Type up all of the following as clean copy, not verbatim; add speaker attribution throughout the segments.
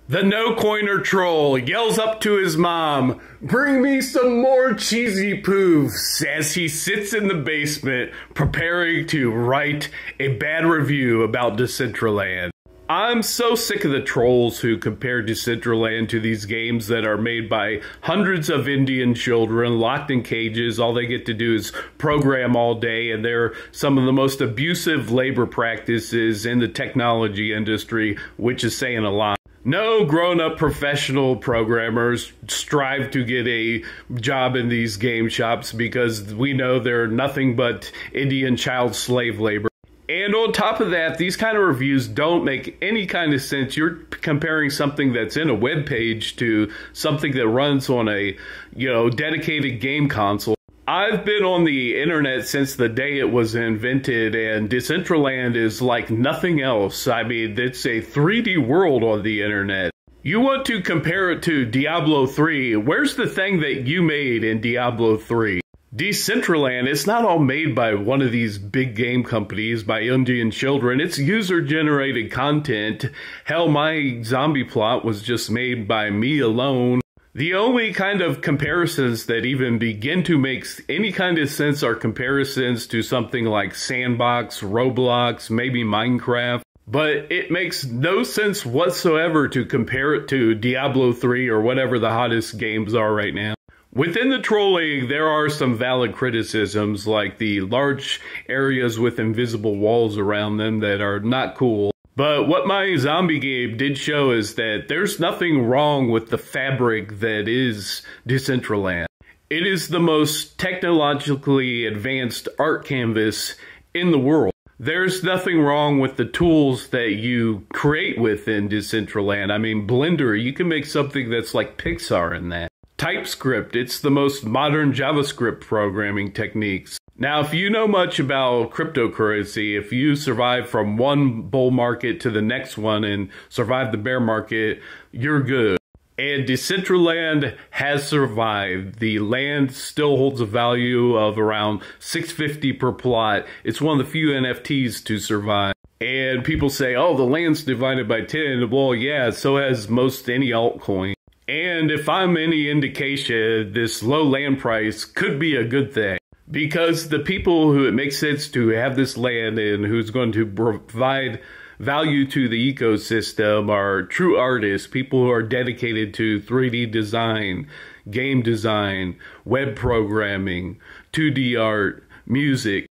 Speaker 1: The no-coiner troll yells up to his mom, "Bring me some more cheesy poofs," as he sits in the basement preparing to write a bad review about Decentraland. I'm so sick of the trolls who compare Decentraland to these games that are made by hundreds of Indian children locked in cages. All they get to do is program all day, and they're some of the most abusive labor practices in the technology industry, which is saying a lot. No grown-up professional programmers strive to get a job in these game shops because we know they're nothing but Indian child slave labor. And on top of that, these kind of reviews don't make any kind of sense. You're comparing something that's in a web page to something that runs on a, dedicated game console. I've been on the internet since the day it was invented, and Decentraland is like nothing else. I mean, it's a 3D world on the internet. You want to compare it to Diablo 3. Where's the thing that you made in Diablo 3? Decentraland, it's not all made by one of these big game companies, by Indian children. It's user-generated content. Hell, my zombie plot was just made by me alone. The only kind of comparisons that even begin to make any kind of sense are comparisons to something like Sandbox, Roblox, maybe Minecraft. But it makes no sense whatsoever to compare it to Diablo 3 or whatever the hottest games are right now. Within the trolling, there are some valid criticisms, like the large areas with invisible walls around them that are not cool. But what my zombie game did show is that there's nothing wrong with the fabric that is Decentraland. It is the most technologically advanced art canvas in the world. There's nothing wrong with the tools that you create within Decentraland. I mean, Blender, you can make something that's like Pixar in that. TypeScript, it's the most modern JavaScript programming techniques. Now, if you know much about cryptocurrency, if you survive from one bull market to the next one and survive the bear market, you're good. And Decentraland has survived. The land still holds a value of around $650 per plot. It's one of the few NFTs to survive. And people say, oh, the land's divided by 10. Well, yeah, so has most any altcoin. And if I'm any indication, this low land price could be a good thing. Because the people who it makes sense to have this land and who's going to provide value to the ecosystem are true artists, people who are dedicated to 3D design, game design, web programming, 2D art, music,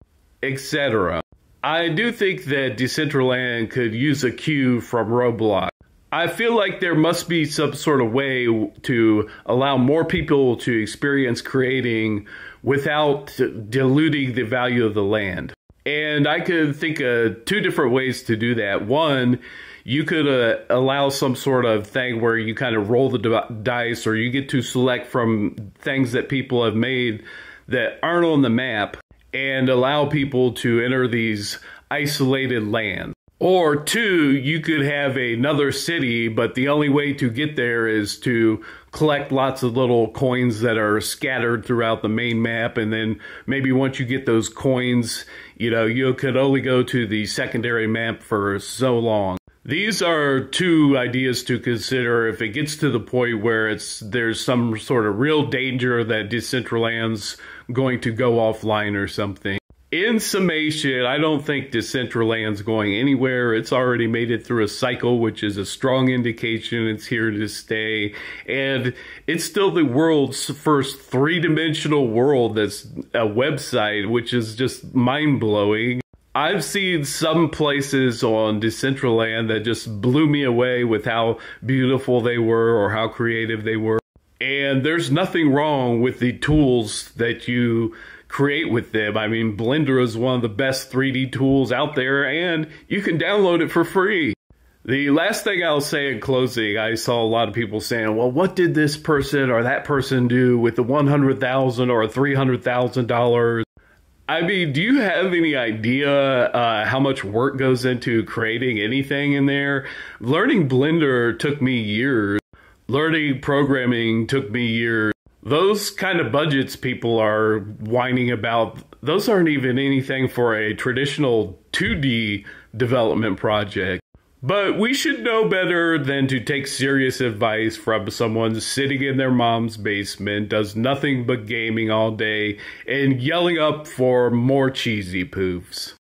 Speaker 1: etc. I do think that Decentraland could use a cue from Roblox. I feel like there must be some sort of way to allow more people to experience creating without diluting the value of the land. And I could think of two different ways to do that. One, you could allow some sort of thing where you kind of roll the dice, or you get to select from things that people have made that aren't on the map and allow people to enter these isolated lands. Or two, you could have another city, but the only way to get there is to collect lots of little coins that are scattered throughout the main map. And then maybe once you get those coins, you could only go to the secondary map for so long. These are two ideas to consider if it gets to the point where there's some sort of real danger that Decentraland's going to go offline or something. In summation, I don't think Decentraland's going anywhere. It's already made it through a cycle, which is a strong indication it's here to stay. And it's still the world's first three-dimensional world that's a website, which is just mind-blowing. I've seen some places on Decentraland that just blew me away with how beautiful they were or how creative they were. And there's nothing wrong with the tools that you create with them. I mean, Blender is one of the best 3D tools out there, and you can download it for free. The last thing I'll say in closing, I saw a lot of people saying, well, what did this person or that person do with the $100,000 or $300,000? I mean, do you have any idea how much work goes into creating anything in there? Learning Blender took me years. Learning programming took me years. Those kind of budgets people are whining about, those aren't even anything for a traditional 2D development project. But we should know better than to take serious advice from someone sitting in their mom's basement, does nothing but gaming all day, and yelling up for more cheesy poofs.